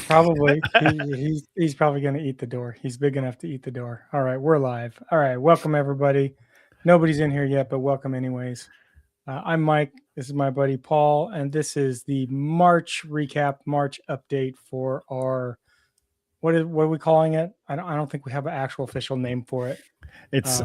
Probably. He's probably going to eat the door. He's big enough to eat the door. All right, we're live. All right, welcome everybody. Nobody's in here yet, but welcome anyways. I'm Mike. This is my buddy Paul, and this is the March recap, March update for our what are we calling it? I don't think we have an actual official name for it. It's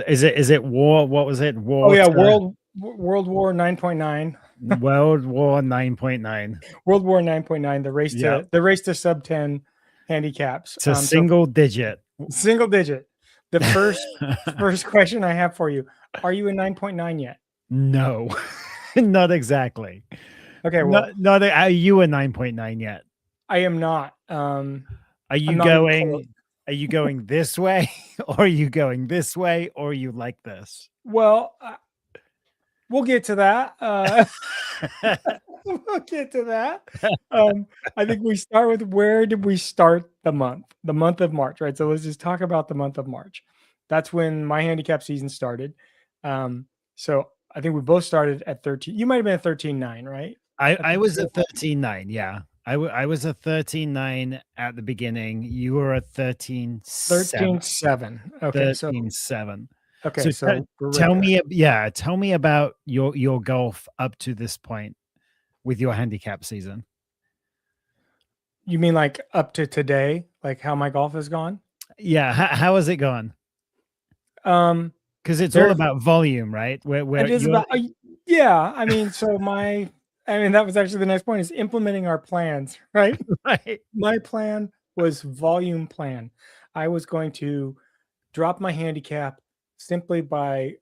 is it war? What was it? War? Oh yeah, World War 9.9. World War 9.9. World War 9.9. The race to sub 10 handicaps. It's a single digit. Single digit. The first question I have for you: are you in 9.9 yet? No, not exactly. Okay, well, not are you a 9.9 yet? I am not. Are you going? Are you going this way, or are you going this way, or are you like this? Well, we'll get to that. We'll get to that. I think we start with where did we start the month? The month of March, right? So let's just talk about the month of March. That's when my handicap season started. So I think we both started at 13. You might have been at 13.9, right? I was at 13.9. Yeah. I was a 13.9 at the beginning. You were a 13.7. 13.7. Okay. 13.7. Okay. So tell me about your golf up to this point with your handicap season. You mean like up to today, like how my golf has gone? Yeah. How has it gone? Because it's all about volume, right? Where it is about, yeah. I mean, that was actually the next point, is implementing our plans, right? Right. My plan was volume plan. I was going to drop my handicap simply by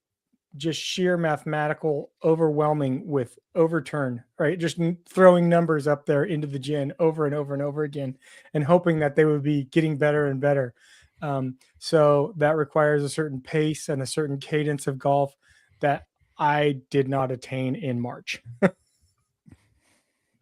just sheer mathematical overwhelming with overturn, right? Just throwing numbers up there into the gin over and over and over again and hoping that they would be getting better and better. So that requires a certain pace and a certain cadence of golf that I did not attain in March.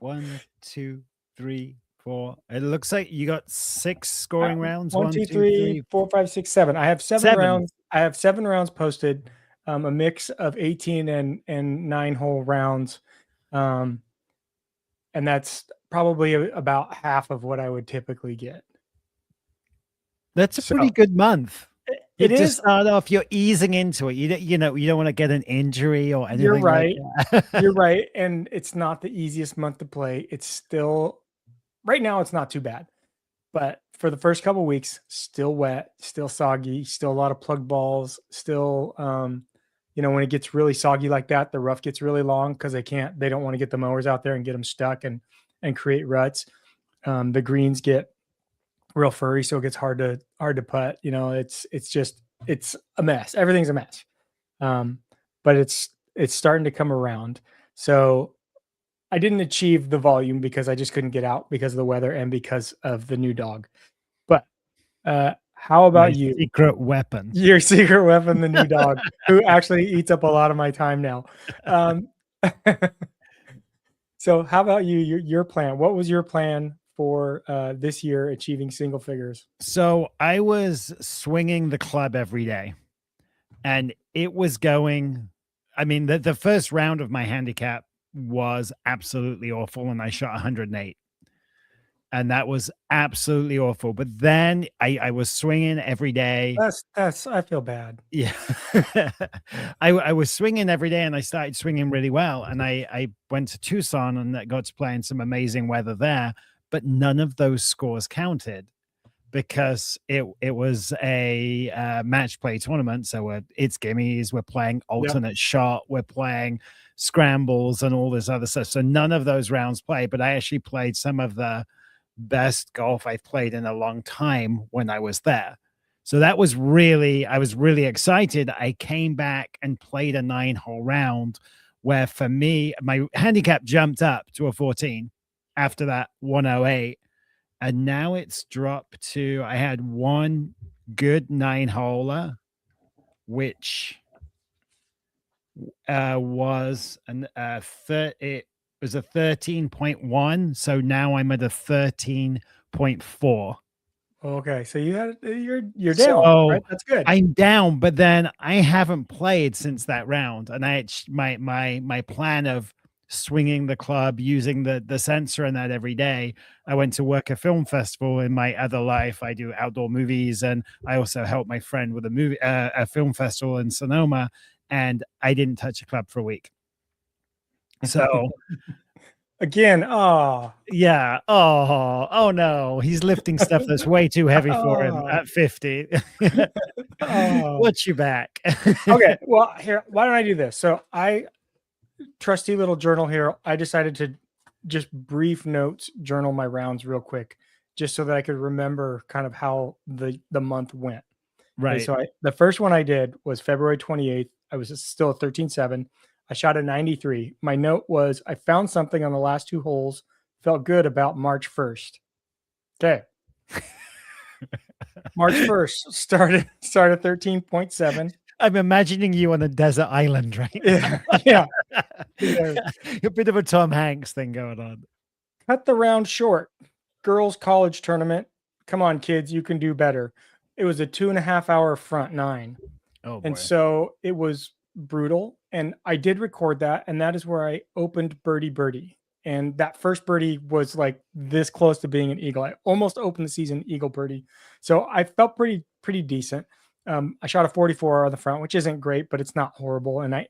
1, 2, 3, 4. It looks like you got 6 scoring rounds. 1, 2, 3, 4, 5, 6, 7. I have seven rounds. I have 7 rounds posted, a mix of 18 and 9-hole rounds. And that's probably about half of what I would typically get. That's a pretty good month. It is. To start off, you're easing into it. You don't want to get an injury or anything. You're right. Like that. You're right. And it's not the easiest month to play. It's still, right now, it's not too bad. But for the first couple of weeks, still wet, still soggy, still a lot of plug balls, still, when it gets really soggy like that, the rough gets really long because they don't want to get the mowers out there and get them stuck and create ruts. The greens get real furry, so it gets hard to putt. It's a mess. Everything's a mess. But it's starting to come around. So I didn't achieve the volume because I just couldn't get out because of the weather and because of the new dog. But how about you? Secret weapon. Your secret weapon, the new dog, who actually eats up a lot of my time now. So how about you? Your plan? What was your plan for this year achieving single figures? So I was swinging the club every day, and it was going. I mean, the first round of my handicap was absolutely awful, and I shot 108, and that was absolutely awful. But then I was swinging every day. I feel bad. Yeah, I was swinging every day, and I started swinging really well. And I went to Tucson and got to play in some amazing weather there. But none of those scores counted because it was a match play tournament. So it's gimmies. We're playing alternate shot. We're playing scrambles and all this other stuff. So none of those rounds played. But I actually played some of the best golf I've played in a long time when I was there. So I was really excited. I came back and played a 9-hole round where, for me, my handicap jumped up to a 14. After that 108, and now it's dropped to, I had one good 9-holer, which was it was a 13.1. So now I'm at a 13.4. Okay, so you're down, so right? That's good. I'm down, but then I haven't played since that round, and my plan of swinging the club, using the sensor and that every day. I went to work a film festival in my other life. I do outdoor movies, and I also help my friend with a film festival in Sonoma. And I didn't touch a club for a week. So Again, oh, yeah. Oh no. He's lifting stuff that's way too heavy for him oh, at 50. oh. What's your back? Okay, well, here, why don't I do this? So trusty little journal here. I decided to just brief notes journal my rounds real quick, just so that I could remember kind of how the month went. Okay, Right. so the first one I did was February 28th. I was still at 13.7. I shot a 93. My note was I found something on the last two holes, felt good about March 1st. Okay. March 1st started 13.7. I'm imagining you on a desert island right now. Yeah. Yeah. A bit of a Tom Hanks thing going on. Cut the round short. Girls college tournament. Come on, kids, you can do better. It was a 2.5 hour front nine. Oh And boy. so it was brutal. And I did record that. And that is where I opened birdie. And that first birdie was like this close to being an eagle. I almost opened the season eagle birdie. So I felt pretty decent. I shot a 44 on the front, which isn't great, but it's not horrible. And I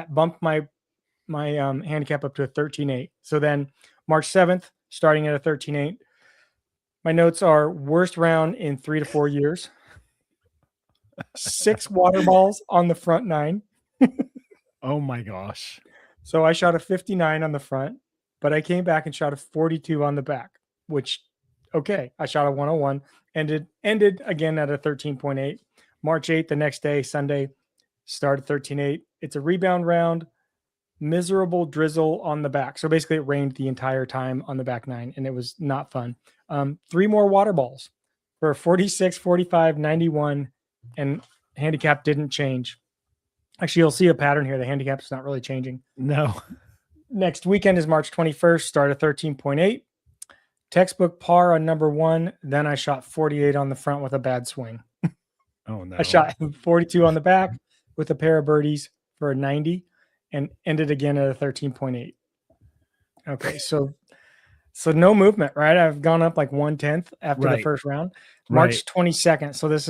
bumped my handicap up to a 13.8. So then March 7th, starting at a 13.8. My notes are worst round in 3 to 4 years. 6 water balls on the front nine. Oh my gosh. So I shot a 59 on the front, but I came back and shot a 42 on the back, which, okay, I shot a 101, ended again at a 13.8. March 8th, the next day, Sunday, started 13.8. It's a rebound round, miserable drizzle on the back. So basically it rained the entire time on the back nine, and it was not fun. 3 more water balls for 46, 45, 91, and handicap didn't change. Actually, you'll see a pattern here. The handicap is not really changing. No. Next weekend is March 21st, start at 13.8. Textbook par on number 1. Then I shot 48 on the front with a bad swing. Oh no. I shot 42 on the back with a pair of birdies for a 90 and ended again at a 13.8. Okay, so no movement, right? I've gone up like 1/10 after the first round. March 22nd. So this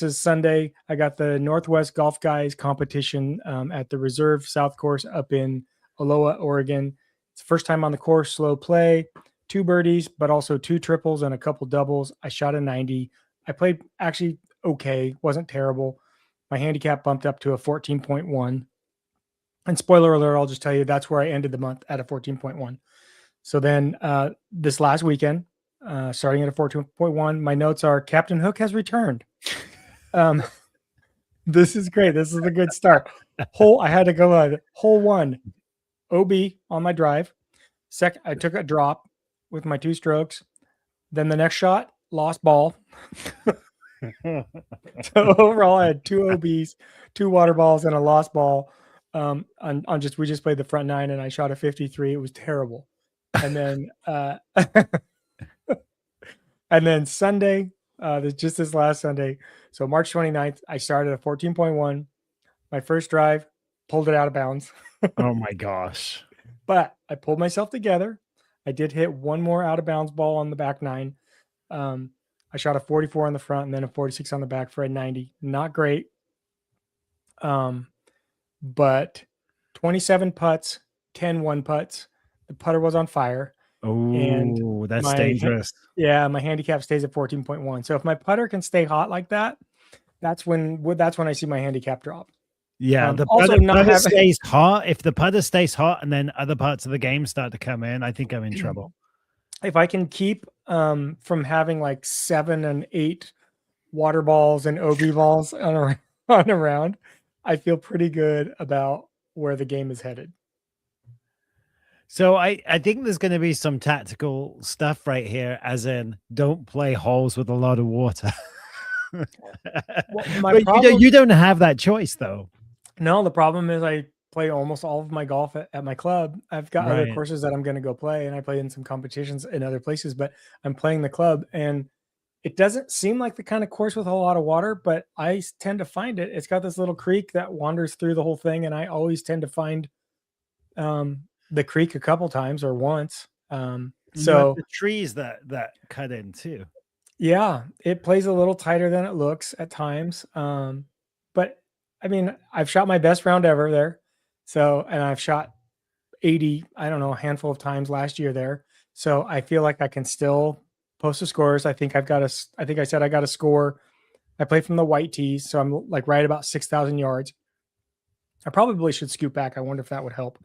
is Sunday. I got the Northwest Golf Guys competition at the Reserve South Course up in Aloha, Oregon. It's the first time on the course, slow play, 2 birdies, but also 2 triples and a couple doubles. I shot a 90. I played actually okay, wasn't terrible. My handicap bumped up to a 14.1. And spoiler alert, I'll just tell you that's where I ended the month at a 14.1. So then this last weekend, starting at a 14.1, my notes are Captain Hook has returned. This is great. This is a good start. I had to go hole 1, OB on my drive. Second, I took a drop with my 2 strokes. Then the next shot, lost ball. So overall, I had 2 OBs, 2 water balls, and a lost ball. We just played the front nine, and I shot a 53. It was terrible. And then and then Sunday, just this last Sunday, so March 29th, I started at 14.1. My first drive, pulled it out of bounds. Oh my gosh. But I pulled myself together. I did hit one more out of bounds ball on the back nine. I shot a 44 on the front and then a 46 on the back for a 90. Not great. But 27 putts, 10 one putts. The putter was on fire. Oh, that's dangerous. My handicap stays at 14.1. So if my putter can stay hot like that, that's when I see my handicap drop. Yeah, the putter stays hot. If the putter stays hot and then other parts of the game start to come in, I think I'm in trouble. If I can keep from having like 7 and 8 water balls and OB balls on a round, I feel pretty good about where the game is headed. So I think there's going to be some tactical stuff right here, as in don't play holes with a lot of water. Well, you don't have that choice, though. No, the problem is I play almost all of my golf at my club. I've got other courses that I'm going to go play, and I play in some competitions in other places, but I'm playing the club, and it doesn't seem like the kind of course with a lot of water, but I tend to find it. It's got this little creek that wanders through the whole thing, and I always tend to find the creek a couple times or once. And you have So the trees that cut in too. yeah, it plays a little tighter than it looks at times. But I mean, I've shot my best round ever there. So, and I've shot 80, I don't know, a handful of times last year there. So I feel like I can still post the scores. I think I think I said I got a score. I play from the white tees. So I'm like right about 6,000 yards. I probably should scoot back. I wonder if that would help.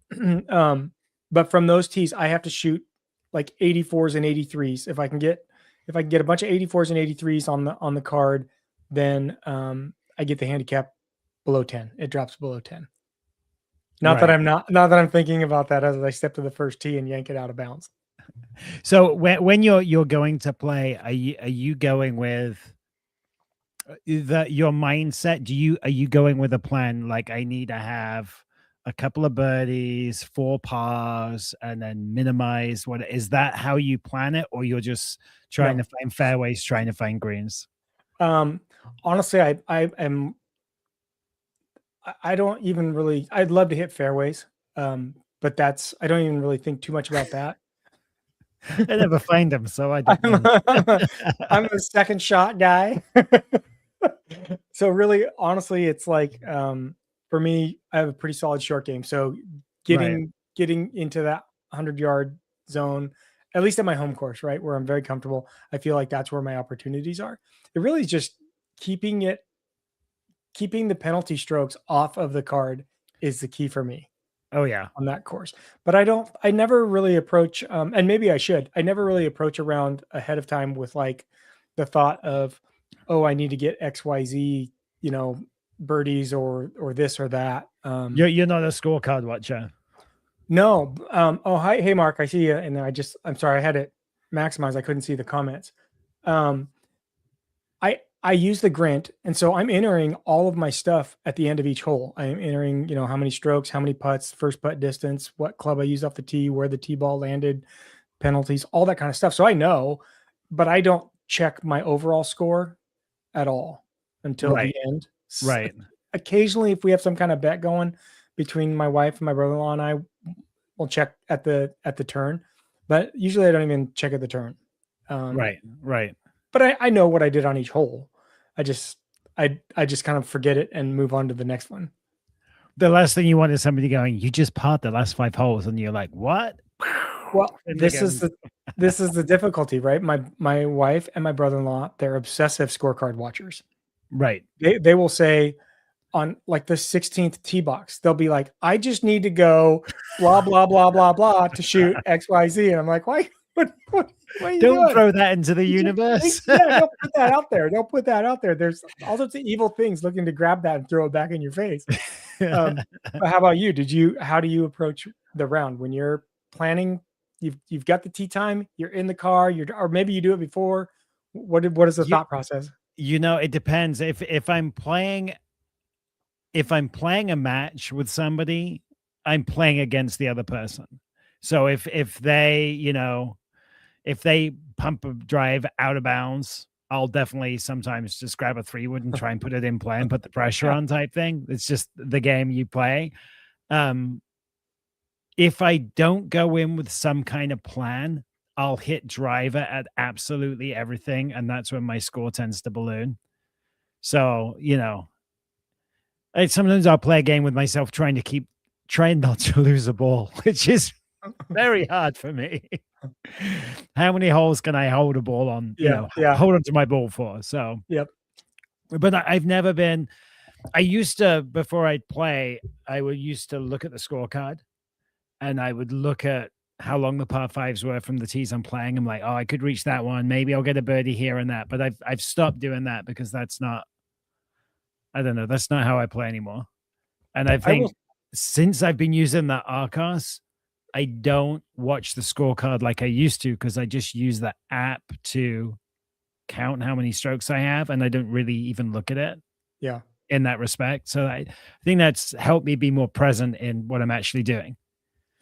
But from those tees, I have to shoot like 84s and 83s. If I can get a bunch of 84s and 83s on the card, then I get the handicap below 10. It drops below 10. Not that Right. I'm not that I'm thinking about that as I step to the first tee and yank it out of bounds. So when you're going to play, are you going with your mindset? Are you going with a plan like I need to have a couple of birdies, 4 pars, and then minimize what is that how you plan it, or you're just trying No. to find fairways, trying to find greens? Um, honestly, I don't even really I'd love to hit fairways. But I don't even really think too much about that. I never find them, so I don't I'm know. I'm a second shot guy. So really, honestly, it's like for me, I have a pretty solid short game. So Right. getting into that 100-yard zone, at least at my home course, right, where I'm very comfortable, I feel like that's where my opportunities are. It really is just keeping the penalty strokes off of the card is the key for me Oh yeah. on that course. But I never really approach, and maybe I should, I never really approach around ahead of time with like the thought of, oh, I need to get XYZ, birdies or this or that. You're not a scorecard watcher. No. Oh, hi. Hey, Mark, I see you. And then I'm sorry, I had it maximized. I couldn't see the comments. Um, I use the Grint, and so I'm entering all of my stuff at the end of each hole. I'm entering, how many strokes, how many putts, first putt distance, what club I used off the tee, where the tee ball landed, penalties, all that kind of stuff. So I know, but I don't check my overall score at all until the Right. end. Right. Occasionally, if we have some kind of bet going between my wife and my brother-in-law and I, we'll check at the turn, but usually I don't even check at the turn. Right. Right. But I know what I did on each hole. I just kind of forget it and move on to the next one. The last thing you want is somebody going, you just parred the last 5 holes, and you're like, what? Well, And this is the difficulty, right? My wife and my brother-in-law, they're obsessive scorecard watchers. right. They will say on like the 16th tee box, they'll be like, I just need to go blah blah blah blah blah to shoot XYZ. And I'm like, why? What are you Don't doing? throw that into the universe. Yeah, don't put that out there. Don't put that out there. There's all sorts of evil things looking to grab that and throw it back in your face. But how about you? How do you approach the round when you're planning? You've got the tee time. You're in the car. Or maybe you do it before. What is the thought process? It depends. If I'm playing a match with somebody, I'm playing against the other person. So if they pump a drive out of bounds, I'll definitely sometimes just grab a 3-wood and try and put it in play and put the pressure on type thing. It's just the game you play. If I don't go in with some kind of plan, I'll hit driver at absolutely everything, and that's when my score tends to balloon. So, sometimes I'll play a game with myself trying not to lose a ball, which is very hard for me. How many holes can I hold a ball on? Hold on to my ball for. So, Yep. But I've never been. I used to, before I'd play, used to look at the scorecard, and I would look at how long the par 5s were from the tees I'm playing. I'm like, oh, I could reach that one. Maybe I'll get a birdie here and that. But I've stopped doing that because that's not. I don't know. That's not how I play anymore. And I think since I've been using the Arcos, I don't watch the scorecard like I used to because I just use the app to count how many strokes I have, and I don't really even look at it. Yeah. In that respect. So I think that's helped me be more present in what I'm actually doing.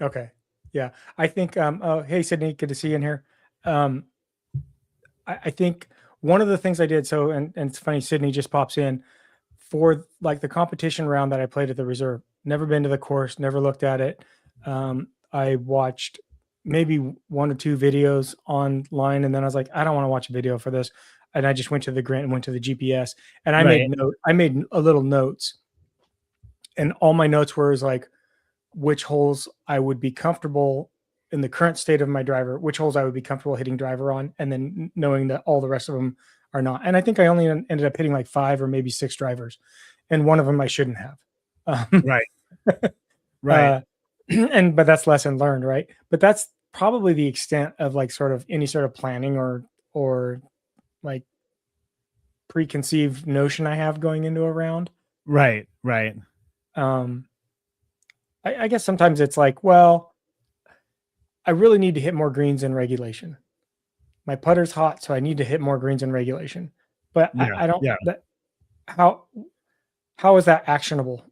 Okay. Yeah. I think, oh, hey, Sydney, good to see you in here. I think one of the things I did, and it's funny, Sydney just pops in for like the competition round that I played at the reserve, never been to the course, never looked at it. I watched maybe one or two videos online, and then I was like, I don't want to watch a video for this. And I just went to the grant and went to the GPS, and Right. I made a little notes, and all my notes were is like which holes I would be comfortable in the current state of my driver, which holes I would be comfortable hitting driver on, and then knowing that all the rest of them are not. And I think I only ended up hitting like 5 or maybe 6 drivers, and one of them I shouldn't have. Right. Right. Uh, but that's lesson learned, right? But that's probably the extent of like sort of any sort of planning or like preconceived notion I have going into a round. Right. Right. Um, I guess sometimes it's like, well, I really need to hit more greens in regulation. My putter's hot, so I need to hit more greens in regulation. But Yeah. I don't Yeah. that how is that actionable?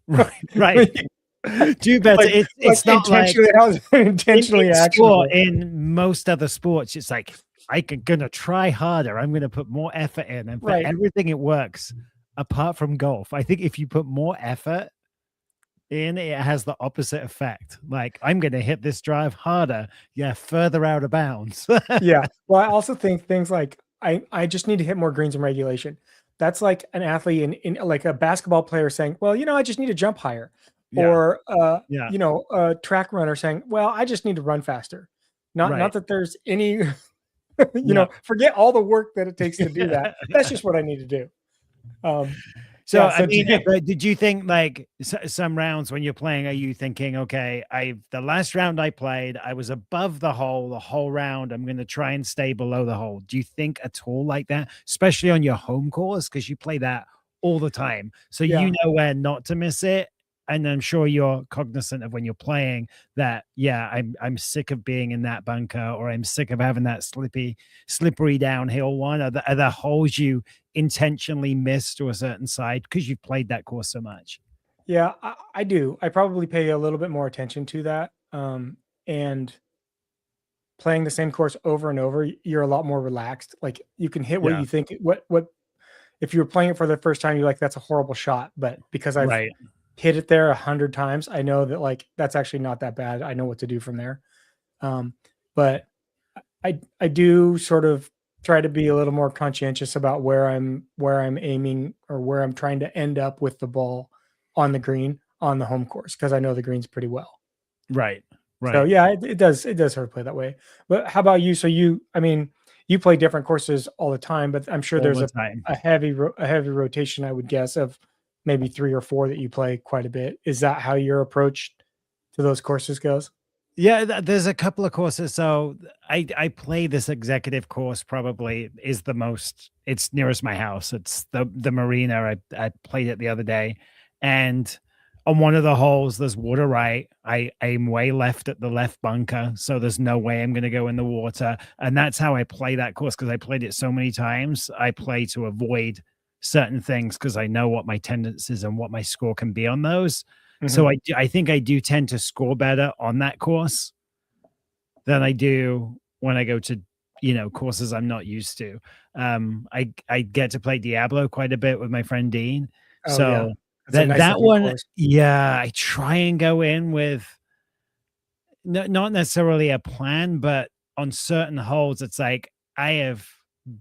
Right. Right. Do better. Like It's not like intentionally how is it intentionally in actionable? sport, in most other sports, it's like gonna try harder. I'm gonna put more effort in, and for Right. everything it works. Apart from golf, I think if you put more effort in, it has the opposite effect. Like I'm gonna hit this drive harder, yeah, further out of bounds. Yeah. Well, I also think things like I just need to hit more greens in regulation. That's like an athlete in like a basketball player saying, "Well, I just need to jump higher." Yeah, Or yeah, a track runner saying, "Well, I just need to run faster." Not right, that there's any, yeah. forget all the work that it takes to do that. That's just what I need to do. Um, So, yeah. I So mean, but did you think like some rounds when you're playing, are you thinking, okay, the last round I played, I was above the whole round. I'm going to try and stay below the hole. Do you think at all like that, especially on your home course? Because you play that all the time. So you yeah. know where not to miss it. And I'm sure you're cognizant of when you're playing that, yeah, I'm sick of being in that bunker, or I'm sick of having that slippery downhill one. Are the holes you intentionally miss to a certain side because you've played that course so much? Yeah, I do. I probably pay a little bit more attention to that. And playing the same course over and over, you're a lot more relaxed. Like you can hit what Yeah. you think what if you were playing it for the first time, you're like, that's a horrible shot. But because I've Right. hit it there 100 times, I know that like that's actually not that bad. I know what to do from there. But I do sort of try to be a little more conscientious about where I'm aiming or where I'm trying to end up with the ball on the green on the home course because I know the greens pretty well. Right. So Right. yeah, it does sort of play that way. But how about you? So I mean, you play different courses all the time, but I'm sure All there's the a time. a heavy a heavy rotation, I would guess, of maybe 3 or 4 that you play quite a bit. Is that how your approach to those courses goes? Yeah, there's a couple of courses. So I play this executive course, probably is the most, it's nearest my house. It's the marina. I played it the other day. And on one of the holes, there's water right. I aim way left at the left bunker. So there's no way I'm gonna go in the water. And that's how I play that course because I played it so many times. I play to avoid certain things because I know what my tendencies and what my score can be on those. So Mhm. I think I do tend to score better on that course than I do when I go to, courses I'm not used to. I get to play Diablo quite a bit with my friend Dean. Oh, yeah. So That's a nice that looking one, course. yeah, I try and go in with not necessarily a plan, but on certain holes, it's like I have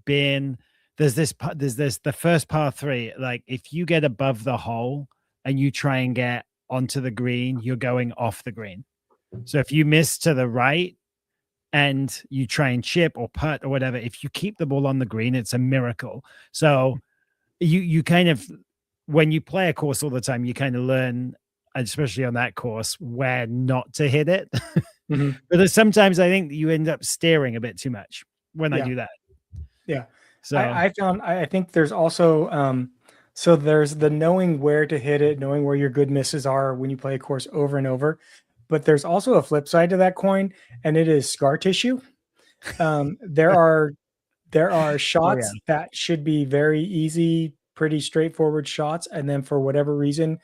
been there's this the first par three. Like if you get above the hole and you try and get onto the green, you're going off the green. So if you miss to the right and you try and chip or putt or whatever, if you keep the ball on the green, it's a miracle. So you kind of, when you play a course all the time, you kind of learn, especially on that course, where not to hit it. Mhm. But there's sometimes I think you end up steering a bit too much when I Yeah. do that. Yeah. So I think there's also, so there's the knowing where to hit it, knowing where your good misses are when you play a course over and over, but there's also a flip side to that coin, and it is scar tissue. Um, there are there are oh yeah, shots that should be very easy, pretty straightforward shots, and then for whatever reason,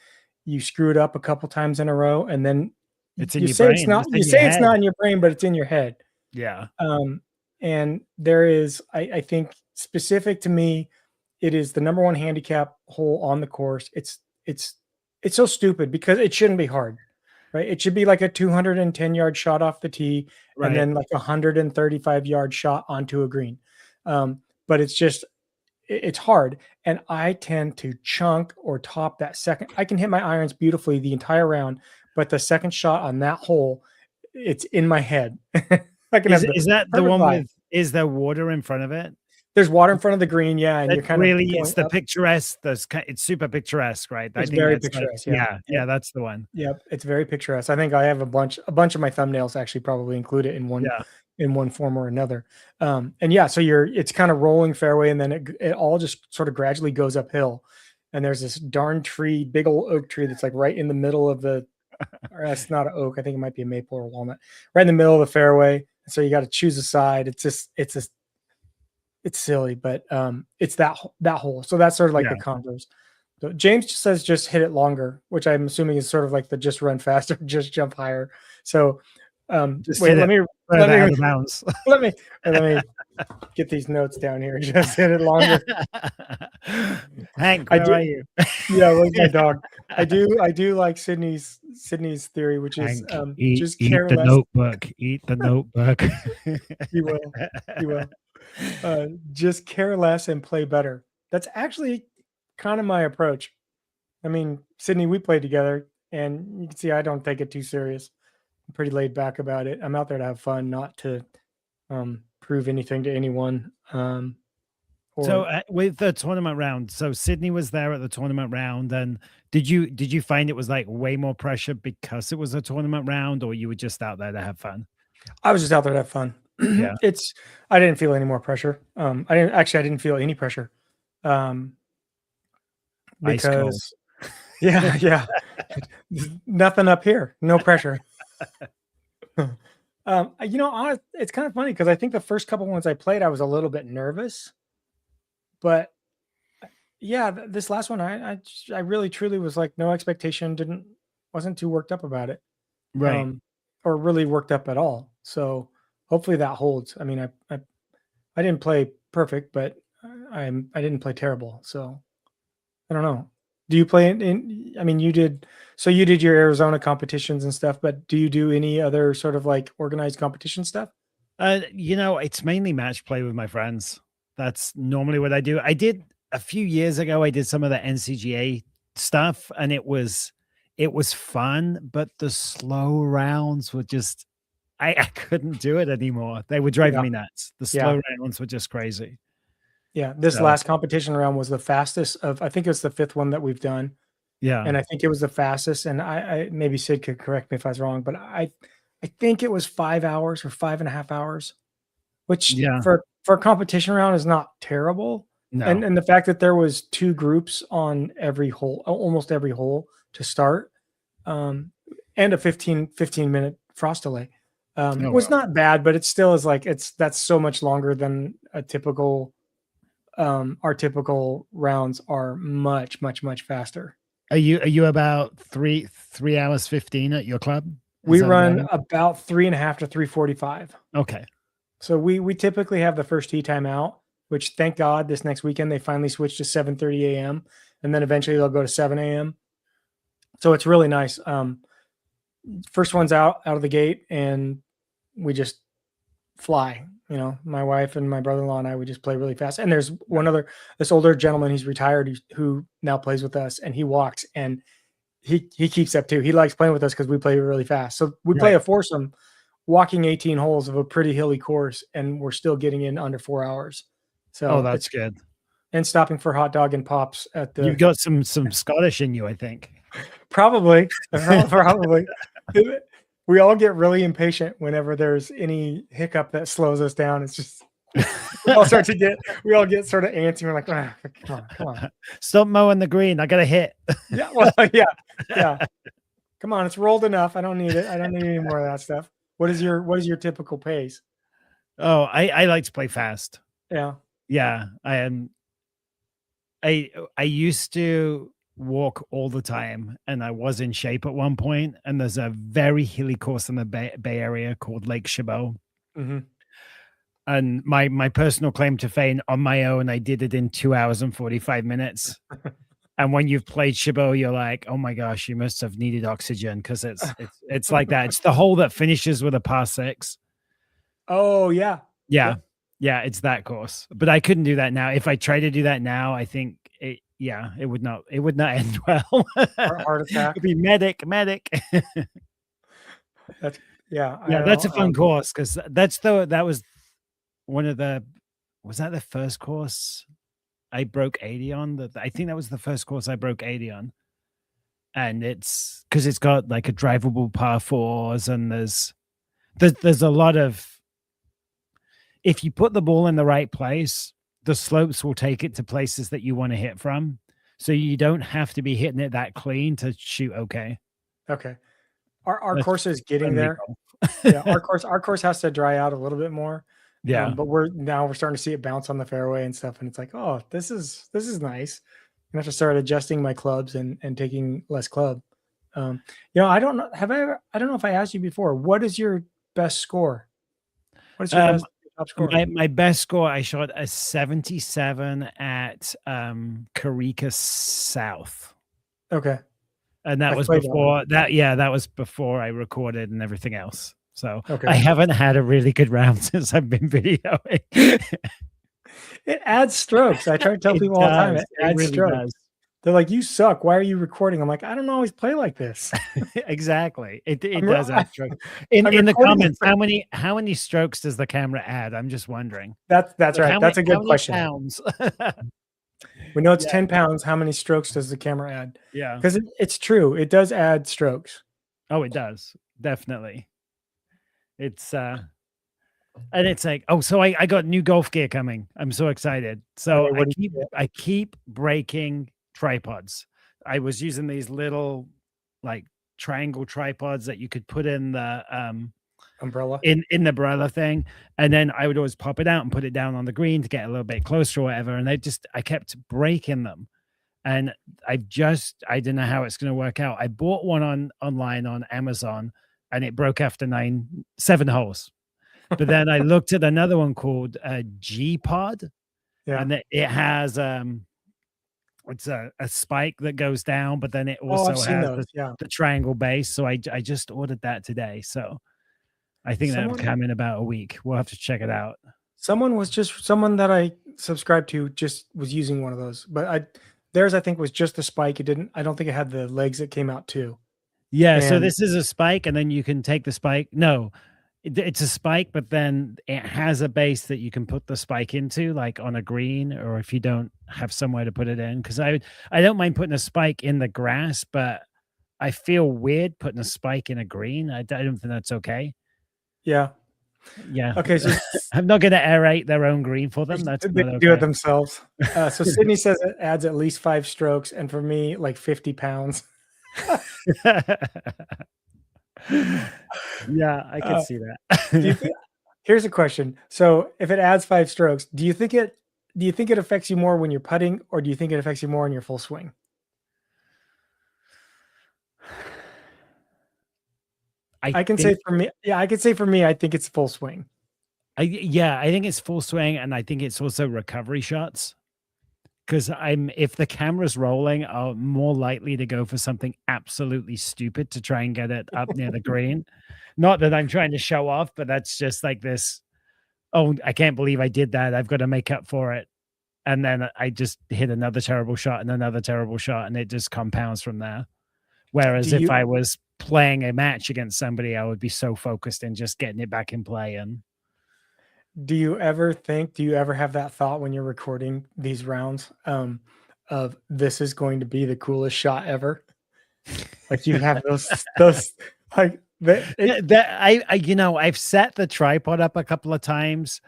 you screw it up a couple times in a row, and then it's in you your say it's brain, not it's you in your say it's head. not in your brain, but it's in your head. Yeah. Um, and there is, I think, specific to me, it is the number one handicap hole on the course. It's so stupid because it shouldn't be hard. right? It should be like a 210-yard shot off the tee and Right. then like a 135-yard shot onto a green. But it's just it's hard, and I tend to chunk or top that second. I can hit my irons beautifully the entire round, but the second shot on that hole, it's in my head. I can have the Is that the perfect one vibe. with, is there water in front of it? There's water in front of the green, yeah, and That you're kind of really, it's going the up. picturesque, it's super picturesque, right? I It's think very that's like, picturesque, yeah. yeah, Yep, yeah, that's the one. yep, it's very picturesque. I think I have a bunch of my thumbnails actually probably include it Yeah. in one form or another. And yeah, so it's kind of rolling fairway, and then it all just sort of gradually goes uphill. And there's this darn tree, big old oak tree that's like right in the middle of the, or that's not an oak. I think it might be a maple or walnut, right in the middle of the fairway. And so you got to choose a side. It's silly, but it's that hole. So that's sort of like Yeah. the contours. So James just says just hit it longer, which I'm assuming is sort of like the just run faster, just jump higher. So Just wait, hit it let further out me of bounds. let me get these notes down here. Just hit it longer. Hank, I where do. are you? Yeah, where's my dog? I do like Sydney's theory, which is Hank, eat just care the less. notebook. Eat the notebook. He will. He will. Just care less and play better. That's actually kind of my approach. I mean, Sydney, we played together, and you can see I don't take it too serious. I'm pretty laid back about it. I'm out there to have fun, not to prove anything to anyone. So Or with the tournament round, so Sydney was there at the tournament round, and did you find it was like way more pressure because it was a tournament round, or you were just out there to have fun? I was just out there to have fun. Yeah, I didn't feel any more pressure. I didn't feel any pressure. Um, ice cold. because yeah, yeah, nothing up here, no pressure. It's kind of funny because I think the first couple ones I played, I was a little bit nervous, but yeah, this last one, I really truly was like no expectation, wasn't too worked up about it, Right. um, or really worked up at all. So hopefully that holds. I mean, I didn't play perfect, but I didn't play terrible. So I don't know. Do you play I mean, you did your Arizona competitions and stuff, but do you do any other sort of like organized competition stuff? It's mainly match play with my friends. That's normally what I do. I did a few years ago, I did some of the NCGA stuff, and it was fun, but the slow rounds were just I couldn't do it anymore. They were driving Yeah. me nuts. The Yeah. slow rounds were just crazy. Yeah. This So, last competition round was the fastest of, I think it was the fifth one that we've done. yeah. And I think it was the fastest. And I maybe Sid could correct me if I was wrong, but I think it was 5 hours or 5.5 hours, which Yeah. for a competition round is not terrible. No. And the fact that there was two groups on every hole, almost every hole to start, um, and a 15-minute frost delay, Oh, was well. not bad, but it still is like that's so much longer than a typical. Our typical rounds are much, much, much faster. Are you about 3 hours 15 at your club? Is We that about run it? about 3.5 to 3:45. Okay. So we typically have the first tee time out, which thank God this next weekend they finally switched to 7:30 a.m. and then eventually they'll go to 7 a.m. So it's really nice. First one's out of the gate and we just fly. You know, my wife and my brother-in-law and I, we just play really fast. And there's this older gentleman, he's retired, who now plays with us, and he walks and he keeps up too. He likes playing with us because we play really fast. So we play Right. a foursome, walking 18 holes of a pretty hilly course, and we're still getting in under 4 hours. Oh, So that's it's good. and stopping for hot dog and pops at You've the got some Scottish in you, I think. probably probably. We all get really impatient whenever there's any hiccup that slows us down. It's just we all get sort of antsy. We're like, ah, come on. Stop mowing the green. I got a hit. Yeah, well, yeah. Come on, it's rolled enough. I don't need it. I don't need any more of that stuff. What is your typical pace? Oh, I like to play fast. Yeah. Yeah, I am. I used to walk all the time, and I was in shape at one point. And there's a very hilly course in the Bay Area called Lake Chabot. Mm-hmm. And my personal claim to fame, on my own, I did it in 2 hours and 45 minutes. And when you've played Chabot, you're like, oh my gosh, you must have needed oxygen because it's like that. It's the hole that finishes with a par six. Oh yeah. Yeah. Yep. Yeah, it's that course. But I couldn't do that now. If I try to do that now, I think it would not end well. Heart attack. It'd be medic. That's yeah. I Yeah, that's a know. fun course because that was one of the was that the first course I broke 80 on? I think that was the first course I broke 80 on. And it's because it's got like a drivable par fours, and there's a lot of, if you put the ball in the right place, the slopes will take it to places that you want to hit from. So you don't have to be hitting it that clean to shoot okay. Okay. Our That's course is getting friendly there. golf. Yeah, our course has to dry out a little bit more. Yeah. But we're starting to see it bounce on the fairway and stuff, and it's like, oh, this is nice. I have to start adjusting my clubs and taking less club. I don't know. I don't know if I asked you before. What is your best score? What is your top score? My best score, I shot a 77 at Carica South. Okay. And that was before that. Yeah, that was before I recorded and everything else. So okay. I haven't had a really good round since I've been videoing. It adds strokes. I try to tell people all the time. It adds really strokes. Does. They're like, you suck. Why are you recording? I'm like, I don't always play like this. Exactly. It does add strokes. In the comments, how many strokes does the camera add? I'm just wondering. That's right. That's a good question. Pounds? We know it's 10 pounds. How many strokes does the camera add? Yeah. Because it's true. It does add strokes. Oh, it does. Definitely. It's and it's like, oh, so I got new golf gear coming. I'm so excited. So I keep breaking tripods. I was using these little like triangle tripods that you could put in the umbrella in the umbrella thing, and then I would always pop it out and put it down on the green to get a little bit closer or whatever, and I kept breaking them, and I don't know how it's going to work out. I bought one online on Amazon and it broke after 7 holes. But then I looked at another one called G Pod, and it has it's a spike that goes down, but then it also has the triangle base. So I just ordered that today. So I think that'll come in about a week. We'll have to check it out. Someone that I subscribed to just was using one of those, but theirs I think was just the spike. I don't think it had the legs that came out too. Yeah, so this is a spike, and then you can take the spike. No, it's a spike, but then it has a base that you can put the spike into, like on a green, or if you don't have somewhere to put it in. Because I don't mind putting a spike in the grass, but I feel weird putting a spike in a green. I don't think that's okay. Yeah. Yeah. Okay, so I'm not going to aerate their own green for them. That's they do it themselves. So Sydney says it adds at least 5 strokes, and for me, like 50 pounds. Yeah, I can see that. Here's a question. So if it adds 5 strokes, do you think it affects you more when you're putting, or do you think it affects you more in your full swing? I can say for me, I think it's full swing. I think it's full swing, and I think it's also recovery shots. Because if the camera's rolling, I'm more likely to go for something absolutely stupid to try and get it up near the green. Not that I'm trying to show off, but that's just like this. Oh, I can't believe I did that. I've got to make up for it. And then I just hit another terrible shot and another terrible shot, and it just compounds from there. Whereas if I was playing a match against somebody, I would be so focused in just getting it back in play. And do you ever have that thought when you're recording these rounds of this is going to be the coolest shot ever? Like you have those like I've set the tripod up a couple of times,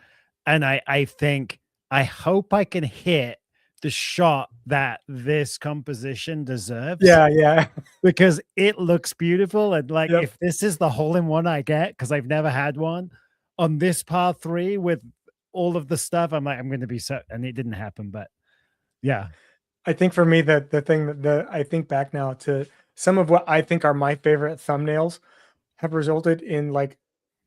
and I think I hope I can hit the shot that this composition deserves. Yeah. Because it looks beautiful. And like, if this is the hole-in-one I get, because I've never had one on this par 3 with all of the stuff, I'm like, I'm going to be so, and it didn't happen, but yeah. I think for me, the thing that I think back now to some of what I think are my favorite thumbnails have resulted in like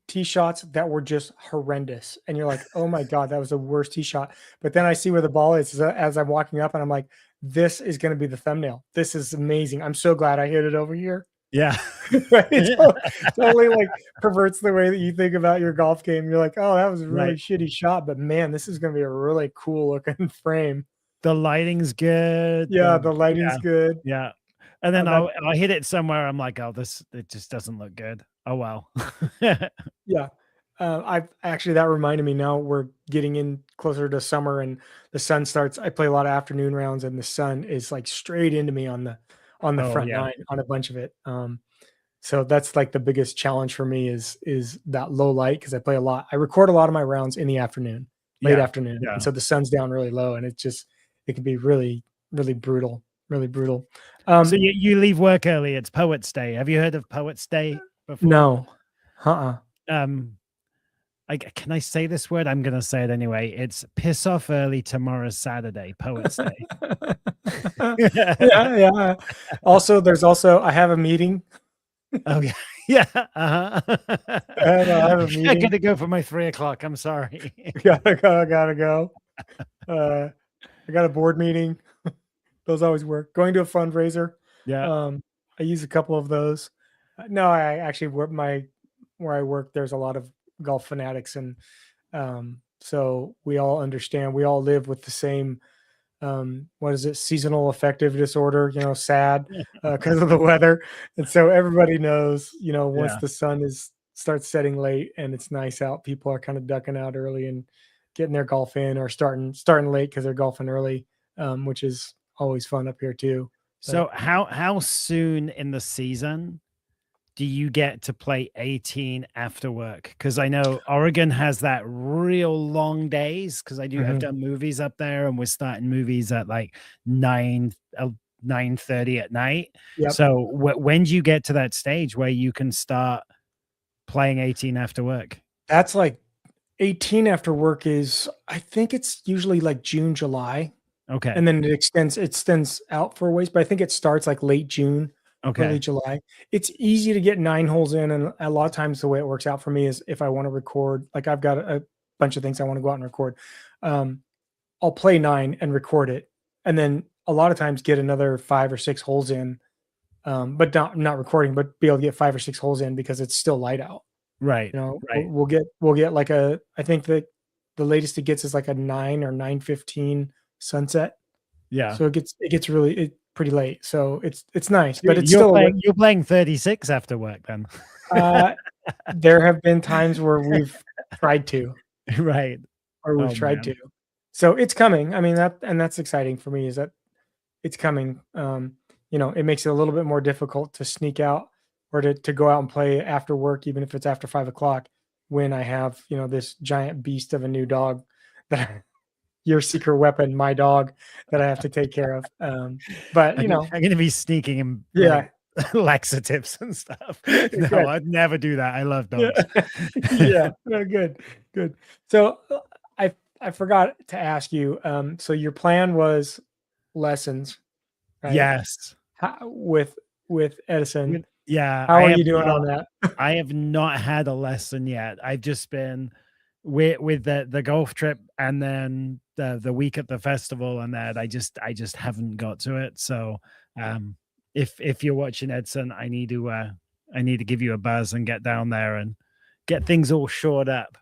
tee shots that were just horrendous, and you're like, "Oh my god, that was the worst tee shot." But then I see where the ball is as I'm walking up, and I'm like, "This is going to be the thumbnail. This is amazing. I'm so glad I hit it over here." Yeah. Right? Totally like perverts the way that you think about your golf game. You're like, "Oh, that was a really Right. shitty shot, but man, this is going to be a really cool looking frame." The lighting's good. Yeah, the lighting's Yeah. good. Yeah. And then That I hit it somewhere. I'm like, oh, it just doesn't look good. Oh well. Yeah. I've actually that reminded me now we're getting in closer to summer and the sun starts. I play a lot of afternoon rounds and the sun is like straight into me on the Oh front yeah. nine on a bunch of it. So that's like the biggest challenge for me is that low light because I play a lot. I record a lot of my rounds in the afternoon, late Yeah. afternoon. And Yeah. so the sun's down really low and it can be really, really brutal, really brutal. So Um, you leave work early. It's Poets Day. Have you heard of Poets Day before? no. Uh-uh. Um, can I say this word? I'm gonna say it anyway. It's piss off early tomorrow's Saturday, Poets Day. Yeah, yeah. Also, there's also I have a meeting. Oh yeah, yeah. Uh-huh. I have a I meeting. gotta go for my 3 o'clock. I'm sorry. Gotta go, gotta go. I got a board meeting. Those always work. Going to a fundraiser. Yeah. I use a couple of those. No, I actually work where I work, there's a lot of golf fanatics and so we all understand, we all live with the same what is it, seasonal affective disorder, sad because of the weather. And so everybody knows, once Yeah. the sun starts setting late and it's nice out, people are kind of ducking out early and getting their golf in or starting late because they're golfing early, which is always fun up here too. But So how soon in the season do you get to play 18 after work? Because I know Oregon has that real long days. Because I've mhm. done movies up there, and we're starting movies at like 9:30 at night. Yep. So when do you get to that stage where you can start playing 18 after work? That's like 18 after work is, I think it's usually like June, July. Okay. And then it extends out for a ways, but I think it starts like late June, early Okay. July. It's easy to get 9 holes in, and a lot of times the way it works out for me is if I wanna record, like, I've got a bunch of things I wanna go out and record. Um, I'll play 9 and record it, and then a lot of times get another 5 or 6 holes in, but not recording, but be able to get 5 or 6 holes in because it's still light out. Right. We'll Right. we'll get like I think that the latest it gets is like a 9 or 9:15 sunset. Yeah. So it gets really pretty late. So it's nice, So but it's still you're playing 36 after work then. uh, there have been times where we've tried to, Right. or we've Oh tried man. to. So it's coming. I mean, that's exciting for me is that it's coming. It makes it a little bit more difficult to sneak out or to go out and play after work, even if it's after 5 o'clock, when I have, this giant beast of a new dog that your secret weapon, my dog, that I have to take care of. But I'm gonna be sneaking in like yeah, laxatives and stuff. No, good. I'd never do that. I love Yeah. dogs. Yeah. No, good. Good. So I forgot to ask you. So your plan was lessons, right? Yes. How, with Edison. Yeah, How are you doing on that? I have not had a lesson yet. I've just been with the golf trip and then the week at the festival and that I just haven't got to it. So if you're watching Edson, I need to give you a buzz and get down there and get things all shored up.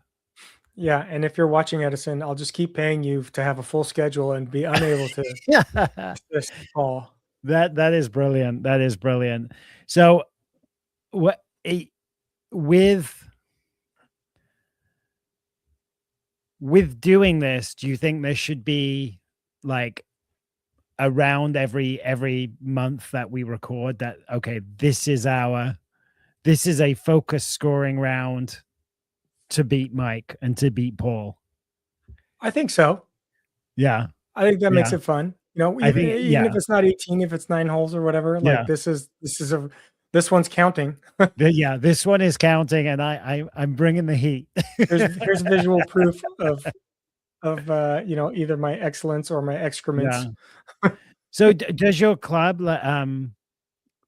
Yeah, and if you're watching Edison, I'll just keep paying you to have a full schedule and be unable to Yeah. this call. That is brilliant. That is brilliant. So what with doing this, do you think there should be like around every month that we record that okay, this is a focus scoring round to beat Mike and to beat Paul? I think so. Yeah. I think that makes Yeah. it fun. I Even think even if yeah. it's not 18, if it's 9 holes or whatever, like Yeah. this one's counting. Yeah, this one is counting and I'm bringing the heat. Here's visual proof of either my excellence or my excrements. Yeah. So does your club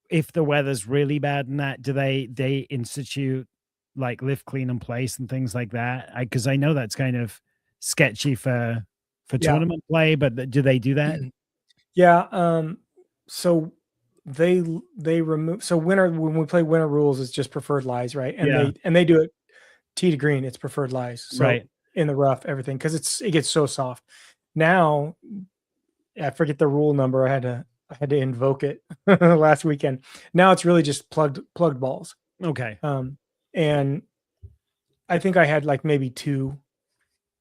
if the weather's really bad and that do they institute like lift, clean, and place and things like that? Because I know that's kind of sketchy for Yeah. tournament play, but do they do that? Yeah. So they remove, so winner, when we play winner rules, it's just preferred lies, right? And Yeah. they do it tee to green, it's preferred lies. So Right. in the rough, everything, because it gets so soft. Now I forget the rule number. I had to invoke it last weekend. Now it's really just plugged balls. Okay. And I think I had like maybe two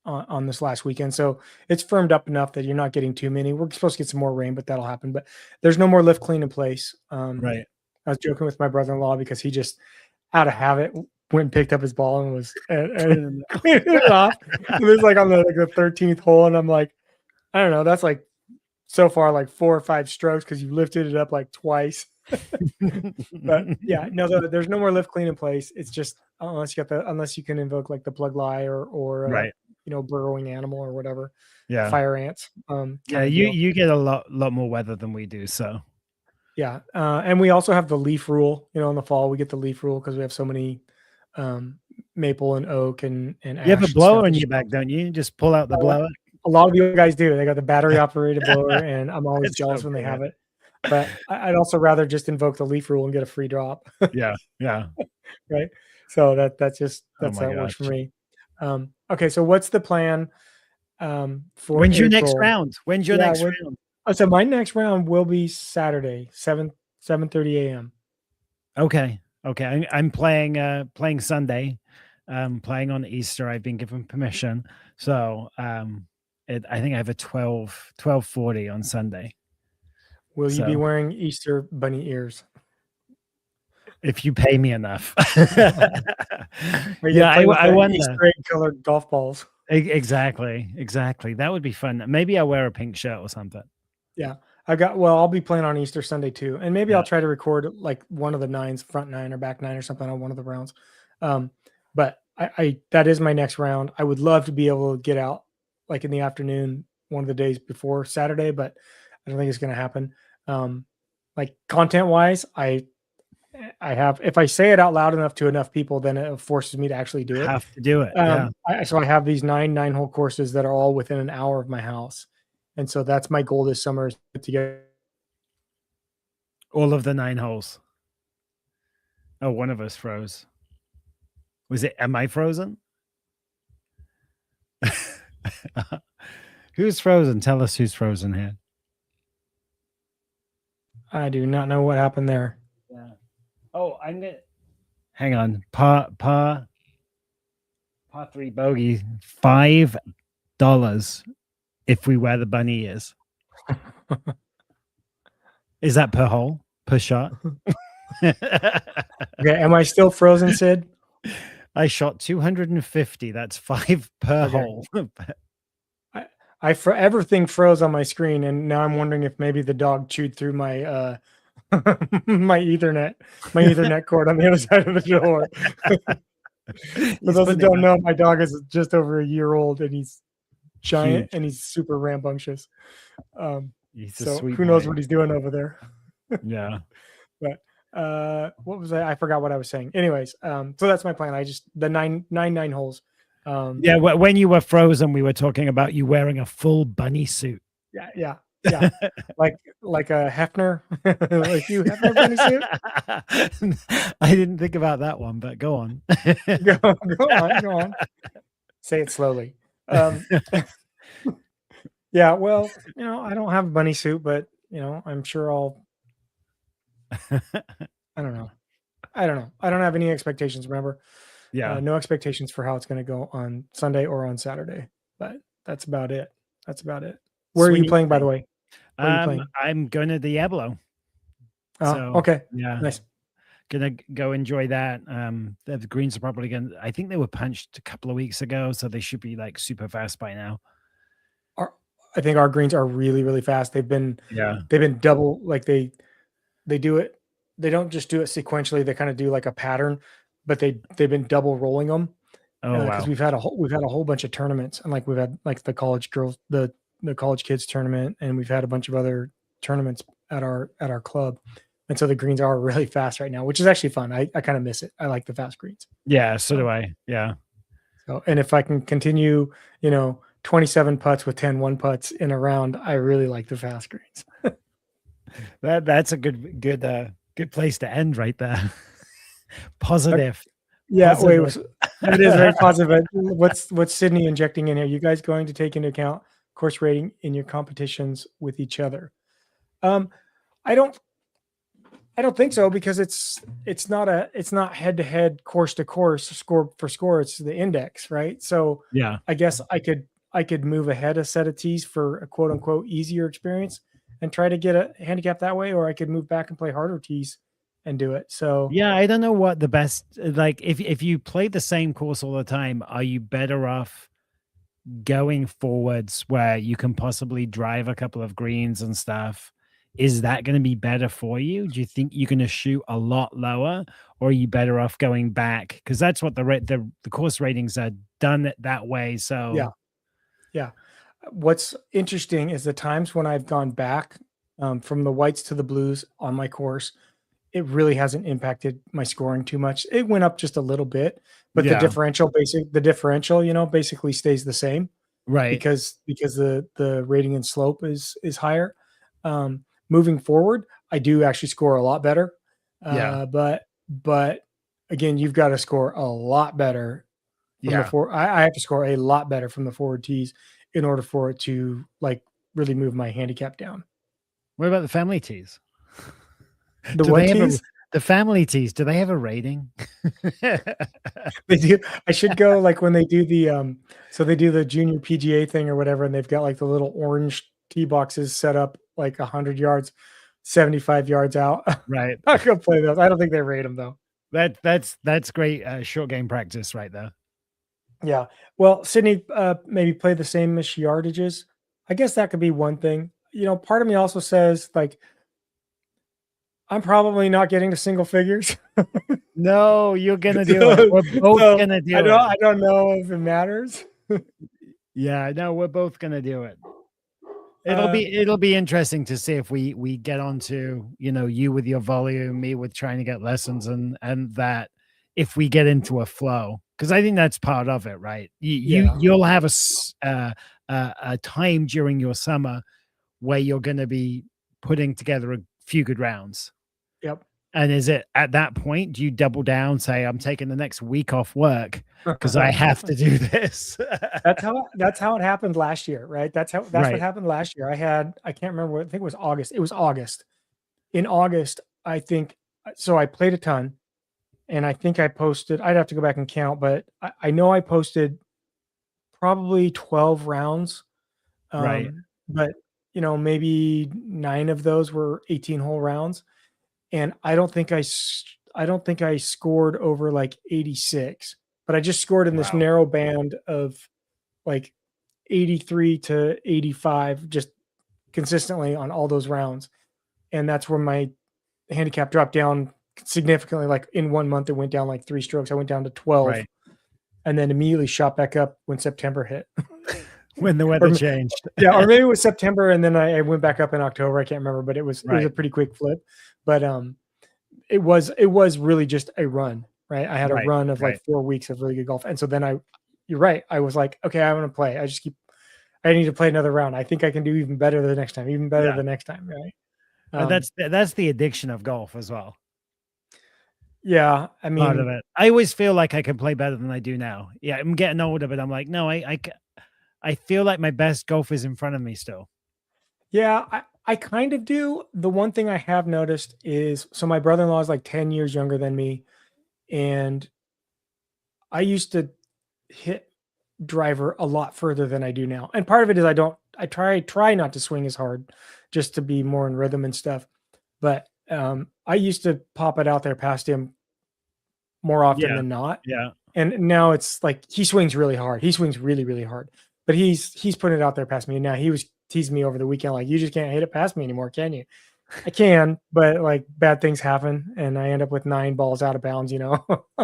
on this last weekend. So it's firmed up enough that you're not getting too many. We're supposed to get some more rain, but that'll happen. But there's no more lift, clean, in place. Right. I was joking with my brother-in-law because he just, out of habit, went and picked up his ball and was and cleaning it off. It was like on the 13th hole, and I'm like, I don't know, that's like so far like 4 or 5 strokes because you lifted it up like twice. But yeah, no, there's no more lift, clean, in place. It's just unless you can invoke like the plug lie or Right. burrowing animal or whatever, Yeah. fire ants. Yeah. Kind of deal. You get a lot more weather than we do. So Yeah, and we also have the leaf rule. In the fall we get the leaf rule because we have so many maple and oak and ash. you have a and stuff blower that on just your back, don't you? Just pull out the Oh, blower. a lot of you guys do. They got the battery operated blower, and I'm always It's jealous so when they have good. it. But I'd also rather just invoke the leaf rule and get a free drop, Yeah. Yeah. right? So that's Oh my how it works for gosh. me. Okay, so what's the plan for When's your next April? round? When's your Yeah, next round? so my next round will be Saturday, 7:30 a.m. Okay. Okay. I'm playing Sunday. Playing on Easter. I've been given permission. So I think I have a 12:40 on Sunday. Will you be So wearing Easter bunny ears? if you pay me enough. Or you Yeah, play with I the wonder. Easter egg colored golf balls? Exactly. Exactly. That would be fun. Maybe I'll wear a pink shirt or something. Yeah. I'll be playing on Easter Sunday too. And maybe I'll Yeah. try to record like one of the nines, front nine or back nine or something on one of the rounds. But I that is my next round. I would love to be able to get out like in the afternoon, one of the days before Saturday, but I don't think it's going to happen. Like content wise, I have, if I say it out loud enough to enough people, then it forces me to actually do it. Have to do it. Yeah. So I have these 9 hole courses that are all within an hour of my house. And so that's my goal this summer, is to get All of the 9 holes. Oh, one of us froze. Am I frozen? Who's frozen? Tell us who's frozen here. I do not know what happened there. Yeah. Oh, I'm gonna hang on. Par 3 bogey, $5 if we wear the bunny ears. Is that per hole? Per shot? Okay, am I still frozen, Sid? I shot 250. That's 5 per Okay. hole. Everything froze on my screen, and now I'm wondering if maybe the dog chewed through my my Ethernet cord on the other side of the door. For those that don't know, my dog is just over a year old, and he's giant. Huge. And he's super rambunctious. He's a so sweet who boy. knows what he's doing over there? Yeah. But what was I forgot what I was saying. Anyways, so that's my plan. I just the nine holes. Yeah, when you were frozen, we were talking about you wearing a full bunny suit. Yeah. like a Hefner, like you Hefner bunny suit. I didn't think about that one, but go on. go on. Say it slowly. Yeah, well, I don't have a bunny suit, but I'm sure I'll. I don't know. I don't have any expectations. Remember, no expectations for how it's going to go on Sunday or on Saturday. But that's about it. Where are you playing, by the way? Where are you playing? I'm going to Diablo. Oh, so, okay. Yeah. Nice. Gonna go enjoy that. The greens are probably going to, I think they were punched a couple of weeks ago, so they should be like super fast by now. I think our greens are really, really fast. They've been double, like they do it. They don't just do it sequentially. They kind of do like a pattern, but they've been double rolling them. Oh, because we've had a whole bunch of tournaments, and like we've had like the college girls, the college kids tournament, and we've had a bunch of other tournaments at our club. And so the greens are really fast right now, which is actually fun. I kind of miss it. I like the fast greens. Yeah, so do I. Yeah. So, and if I can continue, 27 putts with 10 putts in a round, I really like the fast greens. That's a good place to end right there. Positive. Yeah, wait, Positive. that is very positive. What's Sydney injecting in here? You guys going to take into account course rating in your competitions with each other? I don't think so, because it's not head to head, course to course, score for score. It's the index, right? So Yeah. I guess I could move ahead a set of tees for a quote unquote easier experience and try to get a handicap that way, or I could move back and play harder tees and do it. So Yeah, I don't know what the best, like if you play the same course all the time, are you better off going forwards where you can possibly drive a couple of greens and stuff? Is that going to be better for you? Do you think you're going to shoot a lot lower, or are you better off going back? Because that's what the course ratings are done that way. yeah, So yeah. What's interesting is the times when I've gone back, from the whites to the blues on my course, it really hasn't impacted my scoring too much. It went up just a little bit, but yeah, the differential, basically stays the same, right, because the rating and slope is higher. Moving forward, I do actually score a lot better. yeah, But again, you've got to score a lot better from the yeah. four. I have to score a lot better from the forward tees in order for it to like really move my handicap down. What about the family tees? The Do what they have tees? the family tees? Do they have a rating? They do. I should go like when they do so they do the junior PGA thing or whatever, and they've got like the little orange tee boxes set up like 100 yards, 75 yards out. Right. I'll go play those. I don't think they rate them though. That's great short game practice right there. Yeah. Well, Sydney, maybe play the same-ish yardages. I guess that could be one thing. Part of me also says like I'm probably not getting to single figures. No, you're gonna do it. so, We're both so gonna do I it. don't know if it matters. Yeah, no, we're both gonna do it. Uh, It'll be interesting to see if we get onto, you with your volume, me with trying to get lessons, and that if we get into a flow, because I think that's part of it, right? yeah. You'll have a time during your summer where you're going to be putting together a few good rounds. Yep. And is it at that point, do you double down, say, I'm taking the next week off work because I have to do this? That's how it happened last year, right? That's what Right. happened last year. I can't remember what, I think it was August. It was August. In August, I think so I played a ton, and I think I posted, I'd have to go back and count, but I know I posted probably 12 rounds. Right. But maybe 9 of those were 18-hole rounds, and I don't think I scored over like 86, but I just scored in this Wow. narrow band of like 83 to 85 just consistently on all those rounds. And that's where my handicap dropped down significantly. Like in 1 month, it went down like 3 strokes. I went down to 12 Right. and then immediately shot back up when September hit. When the or weather changed. yeah, or maybe it was September and then I went back up in October. I can't remember, but it was a Right. pretty quick flip. But it was really just a run, right? I had a Right. run of like Right. 4 weeks of really good golf. And so then you're right. I was like, okay, I want to play. I need to play another round. I think I can do even better the next time, even better Yeah. the next time, right? That's the addiction of golf as well. Yeah, I Part of mean, it. I always feel like I can play better than I do now. Yeah, I'm getting older, but I'm like, no, I feel like my best golf is in front of me still. yeah, I kind of do. The one thing I have noticed is, so my brother-in-law is like 10 years younger than me, and I used to hit driver a lot further than I do now. And part of it is I try not to swing as hard just to be more in rhythm and stuff. But I used to pop it out there past him more often Yeah. than not. Yeah. And now it's like he swings really hard. He swings really, really hard. But he's putting it out there past me. And now he was teasing me over the weekend, like, you just can't hit it past me anymore, can you? I can, but like bad things happen and I end up with 9 balls out of bounds,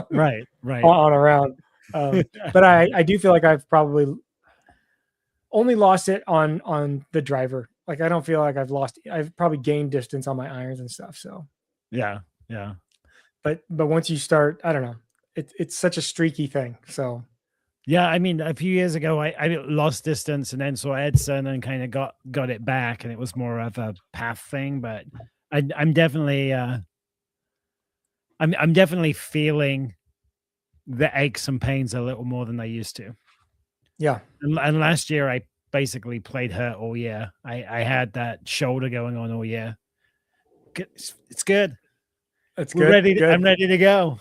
Right. Right. on a round. But I do feel like I've probably only lost it on the driver. Like I don't feel like I've probably gained distance on my irons and stuff. So Yeah. Yeah. But once you start, I don't know, it's such a streaky thing. So Yeah, I mean, a few years ago, I lost distance and then saw Edson and kind of got it back, and it was more of a path thing. But I'm definitely I'm definitely feeling the aches and pains a little more than I used to. yeah, And last year, I basically played hurt all year. I had that shoulder going on all year. It's good. that's We're good. ready. I'm Good. ready to go.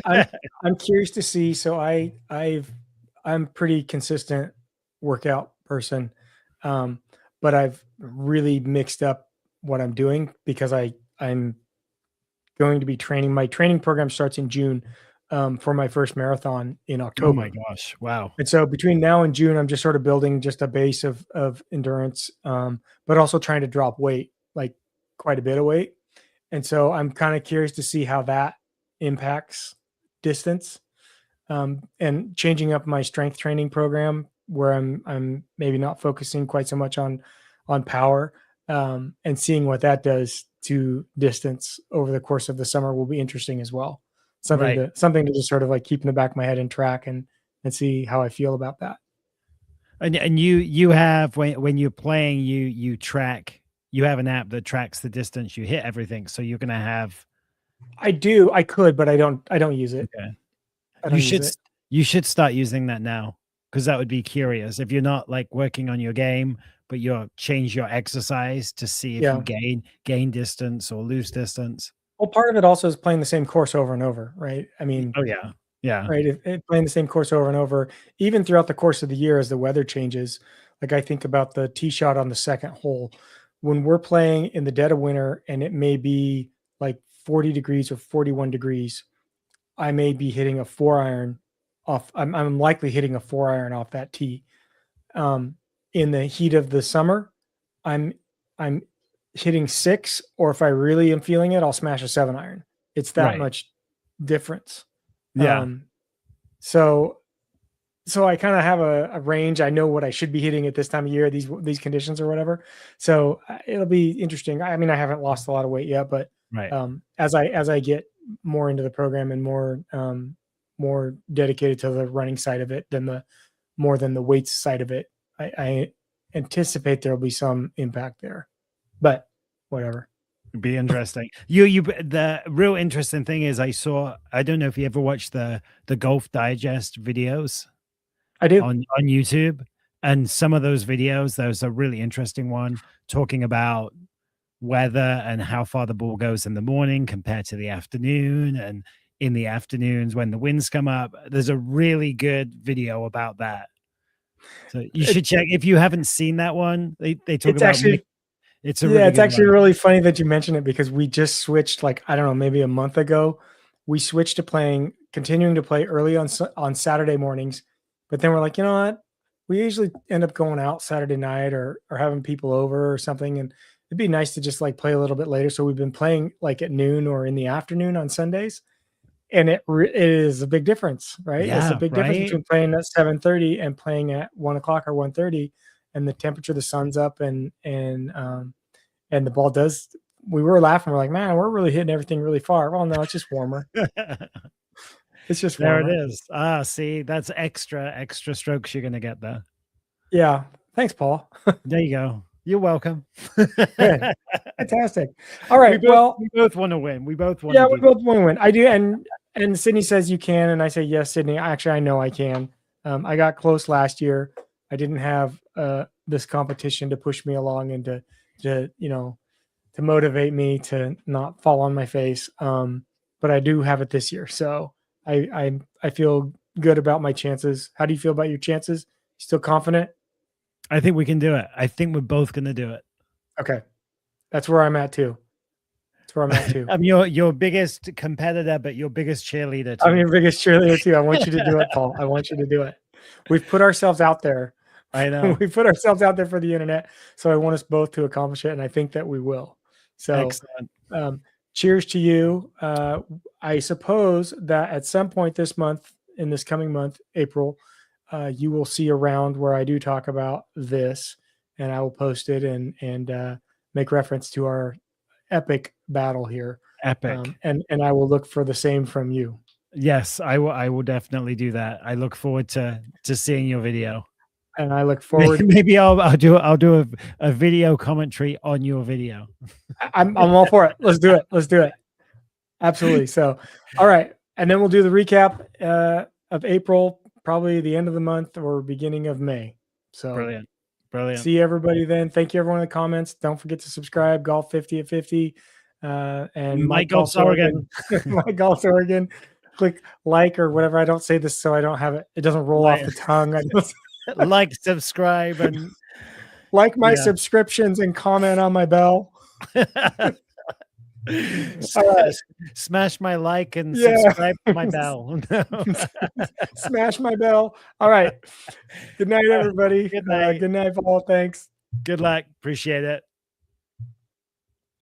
I'm I'm curious to see. So I'm pretty consistent workout person, um, but I've really mixed up what I'm doing because I'm going to be training. My training program starts in June, for my first marathon in Oh my October. gosh! Wow. And so between now and June, I'm just sort of building just a base of endurance, but also trying to drop weight, like quite a bit of weight. And so I'm kind of curious to see how that impacts distance, and changing up my strength training program where I'm maybe not focusing quite so much on power, and seeing what that does to distance over the course of the summer will be interesting as well. Right. Something to just sort of like keep in the back of my head and track and see how I feel about that. And you have when you're playing, you track. You have an app that tracks the distance you hit everything. So you're gonna have I could, but I don't use it. okay. I You don't use should it. you should start using that now because that would be curious if you're not like working on your game, but you're change your exercise to see if you Yeah. gain distance or lose distance. Well, part of it also is playing the same course over and over, right? I mean, Oh yeah, yeah, right, if playing the same course over and over, even throughout the course of the year as the weather changes, like, I think about the tee shot on the 2nd hole. When we're playing in the dead of winter and it may be, like, 40 degrees or 41 degrees, I may be hitting a 4 iron off I'm likely hitting a 4 iron off that tee. Um, in the heat of the summer, I'm I'm hitting 6, or if I really am feeling it, I'll smash a 7 iron. It's that right, much difference. yeah. Um, so I kinda have a range. I know what I should be hitting at this time of year, these conditions or whatever. So, it'll be interesting. I mean, I haven't lost a lot of weight yet, but, Right. as I get more into the program and more dedicated to the running side of it than the weights side of it, I anticipate there'll be some impact there, but whatever. It'd be interesting. The real interesting thing is I don't know if you ever watched the Golf Digest videos I do. on YouTube. And some of those videos, there's a really interesting one talking about weather and how far the ball goes in the morning compared to the afternoon. And in the afternoons when the winds come up, there's a really good video about that. So you It should check if you haven't seen that one. They talk it's about actually it's a Yeah, really it's good actually one. really funny that you mention it because we just switched, like, I don't know, maybe a month ago. We switched to continuing to play early on Saturday mornings, but then we're like, you know what? We usually end up going out Saturday night or having people over or something, and it'd be nice to just like play a little bit later. So we've been playing like at noon or in the afternoon on Sundays, and it is a big difference, right? It's a Yeah, big difference right? between playing at 7:30 and playing at 1 o'clock or 1:30, and the temperature, the sun's up, and the ball does. We were laughing. We're like, man, we're really hitting everything really far. Well, no, it's just warmer. It's just There it warmer. is. Ah, see, that's extra strokes you're gonna get there. Yeah. Thanks, Paul. There you go. You're welcome. Good. Fantastic. All right. Well, We both wanna win. We both wanna yeah, we do both want to win. I do, and Sydney says you can, and I say yes, Sydney. Actually, I know I can. I got close last year. I didn't have this competition to push me along and to to motivate me to not fall on my face. But I do have it this year, so I feel good about my chances. How do you feel about your chances? Still confident? I think we can do it. I think we're both gonna do it. Okay, that's where I'm at too. That's where I'm at too. I'm your biggest competitor, but your biggest cheerleader I'm too. your biggest cheerleader too. I want you to do it, Paul. I want you to do it. We've put ourselves out there. I know. We put ourselves out there for the internet, so I want us both to accomplish it, and I think that we will. So, Excellent. um, cheers to you. I suppose that at some point this month, in this coming month, April, you will see a round where I do talk about this, and I will post it and make reference to our epic battle here. Epic. And I will look for the same from you. Yes, I will definitely do that. I look forward to seeing your video. And I look forward. Maybe I'll do a video commentary on your video. I'm all for it. Let's do it. Let's do it. Absolutely. So, all right. And then we'll do the recap of April, probably the end of the month or beginning of May. So Brilliant. Brilliant. See everybody then. Thank you everyone in the comments. Don't forget to subscribe. Golf 50 at 50. And Mike Golf's Oregon. Mike Golf's Oregon. Click like or whatever. I don't say this so I don't have it. It doesn't roll off the tongue. I just like, subscribe, and like my subscriptions and comment on my bell. Smash my like and subscribe to my bell. Smash my bell. All right. Good night, everybody. Good night. Good night, Paul. Thanks. Good luck. Appreciate it.